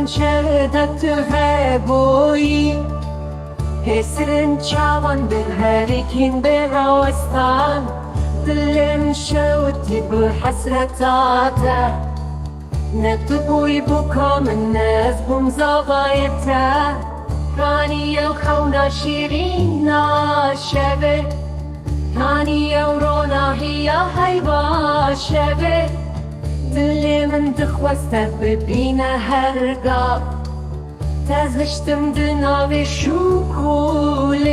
من شردت هبوی حسرن چاوان به هریکین به راستان دلم شوتی به حسرتاته نتبوی بکم نزبم زغایته کانی و خونا شیرین ناشبه کانی و روناهی حیوا شبه دل من دخواسته ببینه هرگاه تزشتم دناوی شکوله